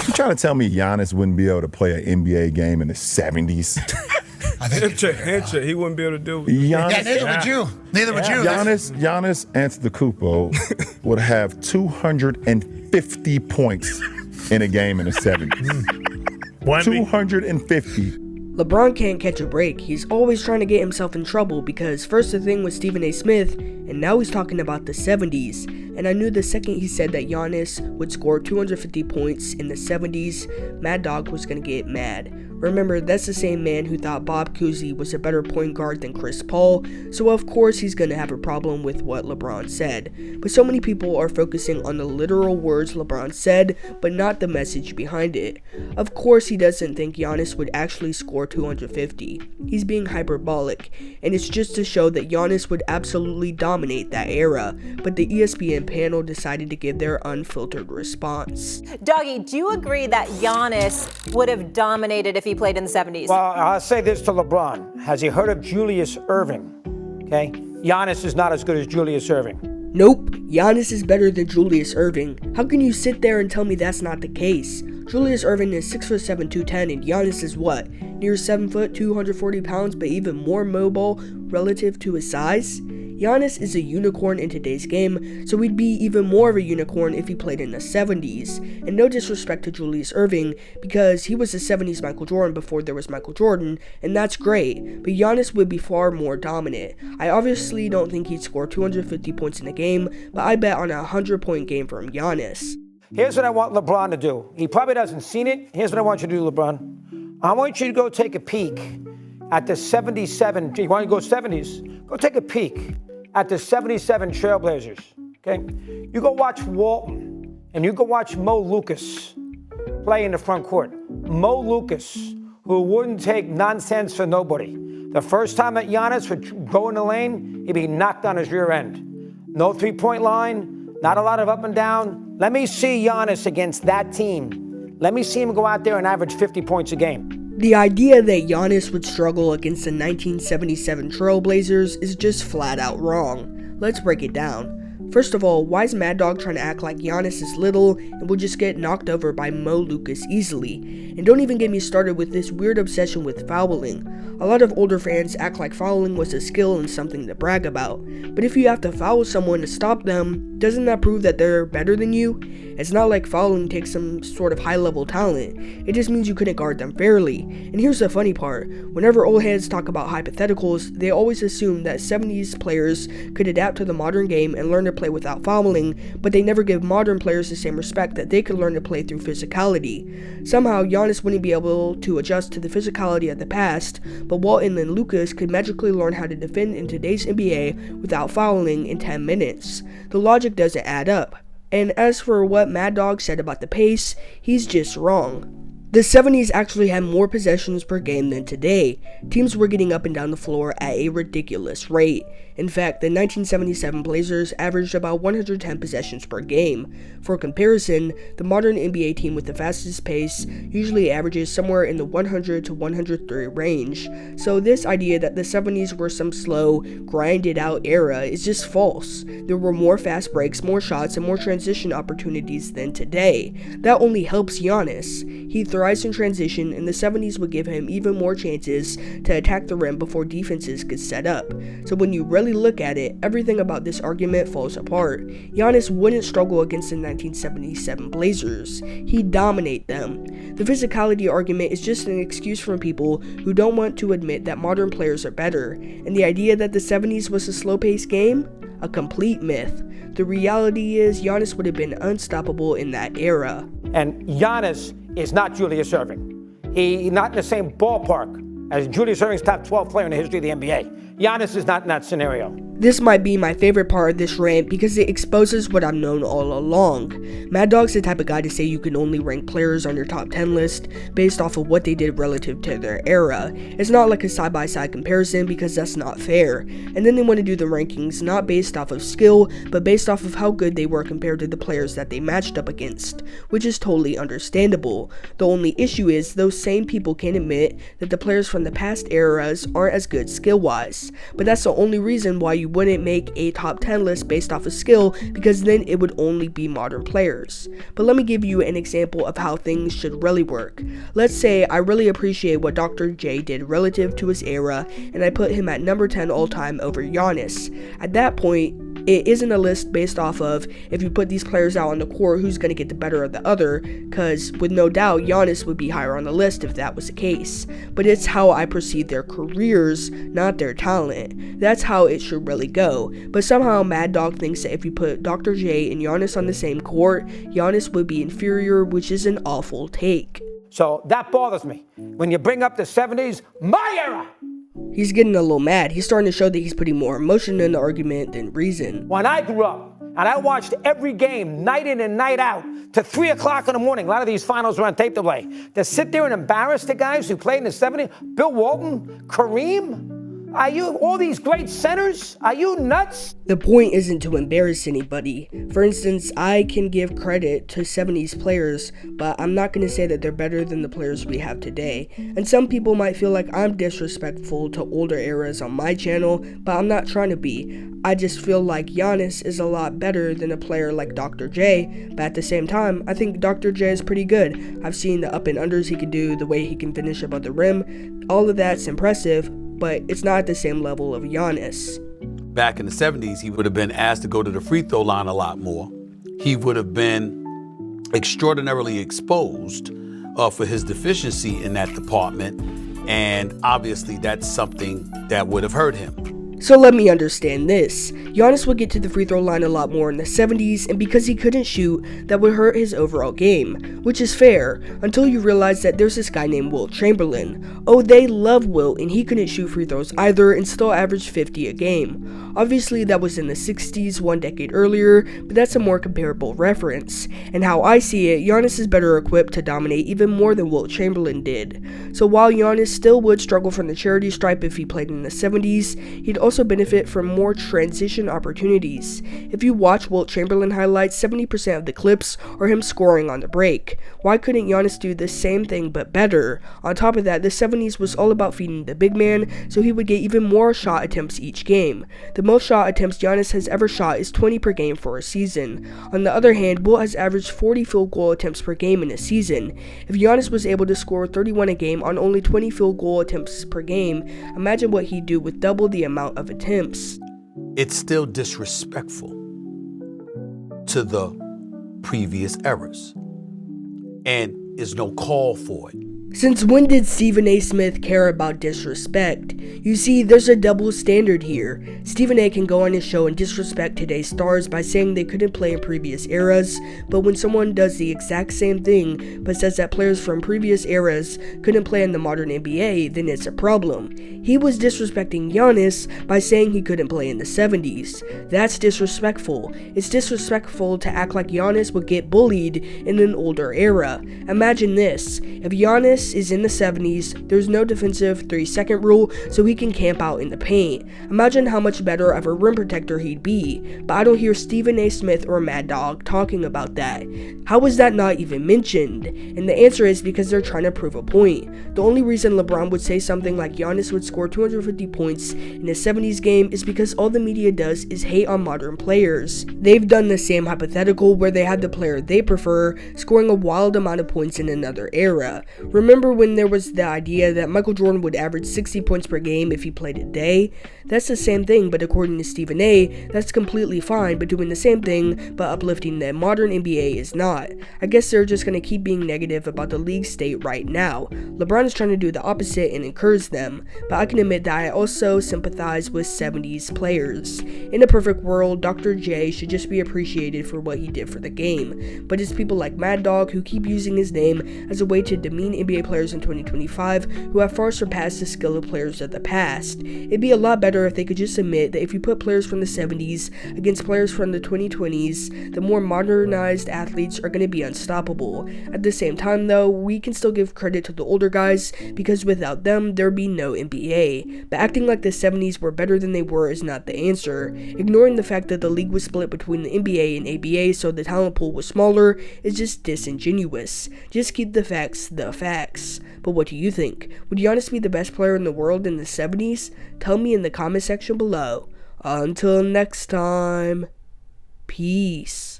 You trying to tell me Giannis wouldn't be able to play an NBA game in the 70s? Handshake. He wouldn't be able to do it. Yeah, neither would you. Neither would you. Giannis Antetokounmpo would have 250 points in a game in the 70s. 250. LeBron can't catch a break. He's always trying to get himself in trouble because first the thing was Stephen A. Smith, and now he's talking about the 70s. And I knew the second he said that Giannis would score 250 points in the 70s, Mad Dog was going to get mad. Remember, that's the same man who thought Bob Cousy was a better point guard than Chris Paul, so of course he's going to have a problem with what LeBron said. But so many people are focusing on the literal words LeBron said, but not the message behind it. Of course he doesn't think Giannis would actually score 250. He's being hyperbolic, and it's just to show that Giannis would absolutely dominate that era, but the ESPN panel decided to give their unfiltered response. Dougie, do you agree that Giannis would have dominated if he played in the 70s? Well, I'll say this to LeBron. Has he heard of Julius Erving? Okay? Giannis is not as good as Julius Erving. Nope, Giannis is better than Julius Erving. How can you sit there and tell me that's not the case? Julius Erving is 6'7", 210, and Giannis is what? Near 7 foot, 240 pounds, but even more mobile relative to his size? Giannis is a unicorn in today's game, so he'd be even more of a unicorn if he played in the 70s. And no disrespect to Julius Erving, because he was the 70s Michael Jordan before there was Michael Jordan, and that's great, but Giannis would be far more dominant. I obviously don't think he'd score 250 points in a game, but I bet on a 100-point game from Giannis. Here's what I want LeBron to do. He probably doesn't seen it. Here's what I want you to do, LeBron. I want you to go take a peek at the 77. You want to go 70s? Go take a peek at the 77 Trailblazers, okay? You go watch Walton, and you go watch Mo Lucas play in the front court. Mo Lucas, who wouldn't take nonsense for nobody. The first time that Giannis would go in the lane, he'd be knocked on his rear end. No three-point line, not a lot of up and down. Let me see Giannis against that team. Let me see him go out there and average 50 points a game. The idea that Giannis would struggle against the 1977 Trailblazers is just flat out wrong. Let's break it down. First of all, why is Mad Dog trying to act like Giannis is little and will just get knocked over by Mo Lucas easily? And don't even get me started with this weird obsession with fouling. A lot of older fans act like fouling was a skill and something to brag about. But if you have to foul someone to stop them, doesn't that prove that they're better than you? It's not like fouling takes some sort of high-level talent. It just means you couldn't guard them fairly. And here's the funny part. Whenever old heads talk about hypotheticals, they always assume that 70s players could adapt to the modern game and learn to play without fouling, but they never give modern players the same respect that they could learn to play through physicality. Somehow, Giannis wouldn't be able to adjust to the physicality of the past, but Walton and Lucas could magically learn how to defend in today's NBA without fouling in 10 minutes. The logic doesn't add up. And as for what Mad Dog said about the pace, he's just wrong. The 70s actually had more possessions per game than today. Teams were getting up and down the floor at a ridiculous rate. In fact, the 1977 Blazers averaged about 110 possessions per game. For comparison, the modern NBA team with the fastest pace usually averages somewhere in the 100 to 103 range. So this idea that the 70s were some slow, grinded out era is just false. There were more fast breaks, more shots, and more transition opportunities than today. That only helps Giannis. He thrives in transition, and the 70s would give him even more chances to attack the rim before defenses could set up. So when you really look at it, everything about this argument falls apart. Giannis wouldn't struggle against the 1977 Blazers. He'd dominate them. The physicality argument is just an excuse from people who don't want to admit that modern players are better, and the idea that the 70s was a slow-paced game? A complete myth. The reality is Giannis would have been unstoppable in that era. And Giannis is not Julius Erving. He's not in the same ballpark as Julius Erving's top 12 player in the history of the NBA. Giannis is not in that scenario. This might be my favorite part of this rant because it exposes what I've known all along. Mad Dog's the type of guy to say you can only rank players on your top 10 list based off of what they did relative to their era. It's not like a side-by-side comparison because that's not fair. And then they want to do the rankings not based off of skill, but based off of how good they were compared to the players that they matched up against, which is totally understandable. The only issue is those same people can't admit that the players from the past eras aren't as good skill-wise. Giannis. But that's the only reason why you wouldn't make a top 10 list based off of skill, because then it would only be modern players. But let me give you an example of how things should really work. Let's say I really appreciate what Dr. J did relative to his era, and I put him at number 10 all time over Giannis. At that point, it isn't a list based off of if you put these players out on the court, who's going to get the better of the other, because with no doubt Giannis would be higher on the list if that was the case. But it's how I perceive their careers, not their talent. That's how it should really go. But somehow Mad Dog thinks that if you put Dr. J and Giannis on the same court, Giannis would be inferior, which is an awful take. So that bothers me. When you bring up the 70s, my era! He's getting a little mad. He's starting to show that he's putting more emotion in the argument than reason. When I grew up, and I watched every game, night in and night out, to 3 o'clock in the morning, a lot of these finals were on tape delay, to sit there and embarrass the guys who played in the 70s, Bill Walton, Kareem, are you, all these great centers, are you nuts? The point isn't to embarrass anybody. For instance, I can give credit to 70s players, but I'm not going to say that they're better than the players we have today. And some people might feel like I'm disrespectful to older eras on my channel, but I'm not trying to be. I just feel like Giannis is a lot better than a player like Dr. J, but at the same time, I think Dr. J is pretty good. I've seen the up and unders he can do, the way he can finish above the rim. All of that's impressive, but it's not at the same level of Giannis. Back in the 70s, he would have been asked to go to the free throw line a lot more. He would have been extraordinarily exposed for his deficiency in that department, and obviously that's something that would have hurt him. So let me understand this. Giannis would get to the free throw line a lot more in the 70s, and because he couldn't shoot, that would hurt his overall game, which is fair, until you realize that there's this guy named Wilt Chamberlain. Oh, they love Wilt, and he couldn't shoot free throws either and still averaged 50 a game. Obviously, that was in the 60s, one decade earlier, but that's a more comparable reference. And how I see it, Giannis is better equipped to dominate even more than Wilt Chamberlain did. So while Giannis still would struggle from the charity stripe if he played in the 70s, he'd also benefit from more transition opportunities. If you watch Wilt Chamberlain highlights, 70% of the clips are him scoring on the break. Why couldn't Giannis do the same thing but better? On top of that, the 70s was all about feeding the big man, so he would get even more shot attempts each game. The most shot attempts Giannis has ever shot is 20 per game for a season. On the other hand, Wilt has averaged 40 field goal attempts per game in a season. If Giannis was able to score 31 a game on only 20 field goal attempts per game, imagine what he'd do with double the amount of attempts. It's still disrespectful to the previous eras, and there's no call for it. Since when did Stephen A. Smith care about disrespect? You see, there's a double standard here. Stephen A. can go on his show and disrespect today's stars by saying they couldn't play in previous eras, but when someone does the exact same thing but says that players from previous eras couldn't play in the modern NBA, then it's a problem. He was disrespecting Giannis by saying he couldn't play in the 70s. That's disrespectful. It's disrespectful to act like Giannis would get bullied in an older era. Imagine this. If Giannis is in the 70s, there's no defensive 3-second rule, so he can camp out in the paint. Imagine how much better of a rim protector he'd be, but I don't hear Stephen A. Smith or Mad Dog talking about that. How is that not even mentioned? And the answer is because they're trying to prove a point. The only reason LeBron would say something like Giannis would score 250 points in a 70s game is because all the media does is hate on modern players. They've done the same hypothetical where they have the player they prefer scoring a wild amount of points in another era. Remember when there was the idea that Michael Jordan would average 60 points per game if he played today? That's the same thing, but according to Stephen A., that's completely fine, but doing the same thing but uplifting the modern NBA is not. I guess they're just going to keep being negative about the league state right now. LeBron is trying to do the opposite and encourage them, but I can admit that I also sympathize with 70s players. In a perfect world, Dr. J should just be appreciated for what he did for the game, but it's people like Mad Dog who keep using his name as a way to demean NBA players in 2025 who have far surpassed the skill of players of the past. It'd be a lot better if they could just admit that if you put players from the 70s against players from the 2020s, the more modernized athletes are going to be unstoppable. At the same time though, we can still give credit to the older guys because without them, there'd be no NBA. But acting like the 70s were better than they were is not the answer. Ignoring the fact that the league was split between the NBA and ABA so the talent pool was smaller is just disingenuous. Just keep the facts the facts. flex. But what do you think? Would Giannis be the best player in the world in the 70s? Tell me in the comment section below. Until next time, peace.